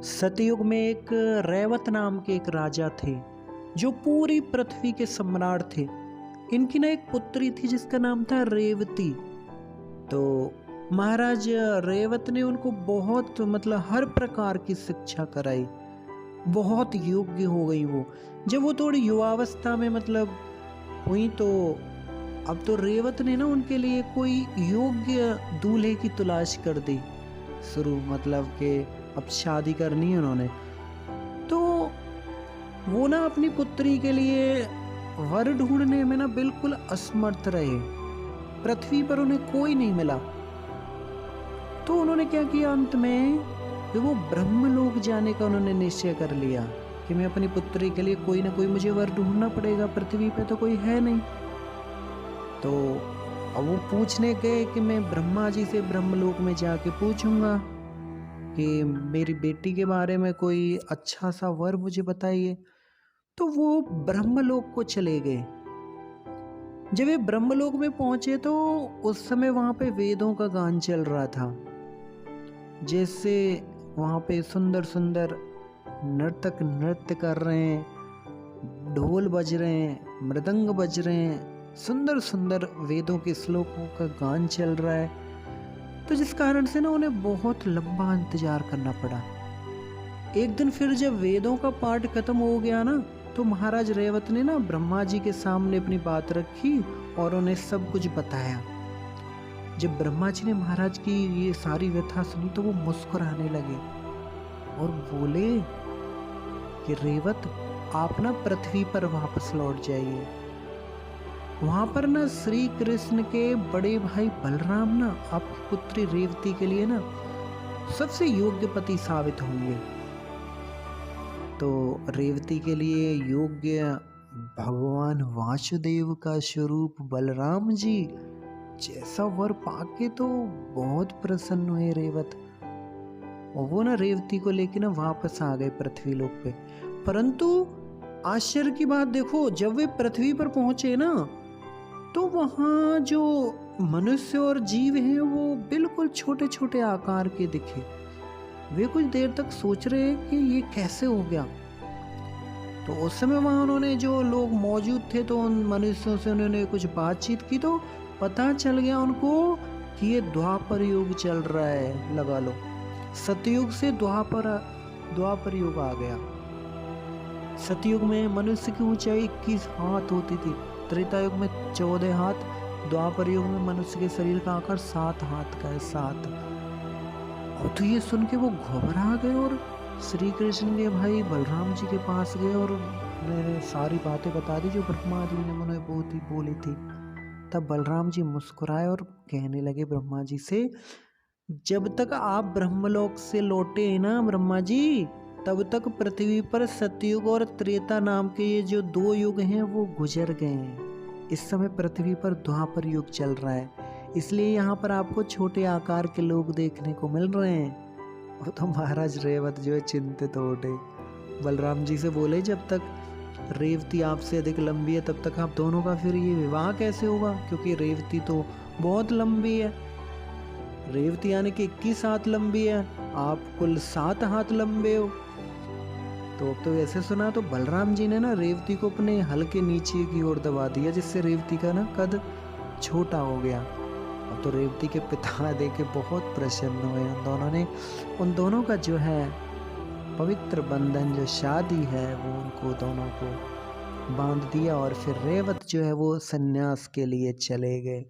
सतयुग में एक रैवत नाम के एक राजा थे जो पूरी पृथ्वी के सम्राट थे। इनकी ना एक पुत्री थी जिसका नाम था रेवती। तो महाराज रेवत ने उनको बहुत हर प्रकार की शिक्षा कराई। बहुत योग्य हो गई वो। जब वो थोड़ी युवावस्था में हुई तो अब तो रेवत ने ना उनके लिए कोई योग्य दूल्हे की तलाश कर दी शुरू। कि अब शादी करनी है उन्होंने। तो वो ना अपनी पुत्री के लिए वर ढूंढने में ना बिल्कुल असमर्थ रहे। पृथ्वी पर उन्हें कोई नहीं मिला। तो उन्होंने क्या किया, अंत में वो ब्रह्मलोक जाने का उन्होंने निश्चय कर लिया कि मैं अपनी पुत्री के लिए कोई ना कोई मुझे वर ढूंढना पड़ेगा, पृथ्वी पे तो कोई है नहीं। तो अब वो पूछने गए कि मैं ब्रह्मा जी से ब्रह्मलोक में जाके पूछूंगा कि मेरी बेटी के बारे में कोई अच्छा सा वर मुझे बताइए। तो वो ब्रह्मलोक को चले गए। जब वे ब्रह्मलोक में पहुंचे तो उस समय वहां पे वेदों का गान चल रहा था। जैसे वहां पे सुंदर सुंदर नर्तक नृत्य कर रहे हैं, ढोल बज रहे हैं, मृदंग बज रहे हैं, सुंदर सुंदर वेदों के श्लोकों का गान चल रहा है। तो जिस कारण से ना उन्हें बहुत लंबा इंतजार करना पड़ा। एक दिन फिर जब वेदों का पाठ खत्म हो गया ना, तो महाराज रेवत ने ना ब्रह्मा जी के सामने अपनी बात रखी और उन्हें सब कुछ बताया। जब ब्रह्मा जी ने महाराज की ये सारी व्यथा सुनी तो वो मुस्कुराने लगे और बोले कि रेवत, आप ना पृथ्वी पर वापस लौट जाइए। वहां पर ना श्री कृष्ण के बड़े भाई बलराम ना आपकी पुत्री रेवती के लिए ना सबसे योग्य पति साबित होंगे। तो रेवती के लिए योग्य भगवान वासुदेव का स्वरूप बलराम जी जैसा वर पाके तो बहुत प्रसन्न हुए रेवत। और वो ना रेवती को लेके ना वापस आ गए पृथ्वी लोक पे। परंतु आश्चर्य की बात देखो, जब वे पृथ्वी पर पहुंचे ना तो वहां जो मनुष्य और जीव हैं वो बिल्कुल छोटे छोटे आकार के दिखे। वे कुछ देर तक सोच रहे हैं कि ये कैसे हो गया। तो उस समय वहां उन्होंने जो लोग मौजूद थे तो उन मनुष्यों से उन्होंने कुछ बातचीत की तो पता चल गया उनको कि ये द्वापर युग चल रहा है। लगा लो, सतयुग से द्वापर युग आ गया। सतयुग में मनुष्य की ऊंचाई 21 हाथ होती थी, त्रेता युग में 14 हाथ, द्वापर युग में मनुष्य के शरीर का आकार 7 हाथ का है, 7। और तो ये सुन के वो घबरा गए और श्री कृष्ण के भाई बलराम जी के पास गए और उन्होंने सारी बातें बता दी जो ब्रह्मा जी ने उन्हें बहुत ही बोली थी। तब बलराम जी मुस्कुराए और कहने लगे ब्रह्मा जी से, जब तक आप ब्रह्मलोक से लौटे ना ब्रह्मा जी, तब तक पृथ्वी पर सतयुग और त्रेता नाम के ये जो 2 युग हैं वो गुजर गए हैं। इस समय पृथ्वी पर द्वापर युग चल रहा है, इसलिए यहाँ पर आपको छोटे आकार के लोग देखने को मिल रहे हैं। और तो महाराज रेवत जो है चिंतित हो उठे। बलराम जी से बोले, जब तक रेवती आपसे अधिक लंबी है तब तक आप दोनों का फिर ये विवाह कैसे होगा, क्योंकि रेवती तो बहुत लंबी है। रेवती यानी कि 21 हाथ लंबी है, आप कुल 7 हाथ लंबे हो। तो ऐसे सुना तो बलराम जी ने ना रेवती को अपने हल के नीचे की ओर दबा दिया, जिससे रेवती का ना कद छोटा हो गया। अब तो रेवती के पिता देखे बहुत प्रसन्न हुए। उन दोनों का जो है पवित्र बंधन, जो शादी है, वो उनको दोनों को बांध दिया और फिर रेवत जो है वो सन्यास के लिए चले गए।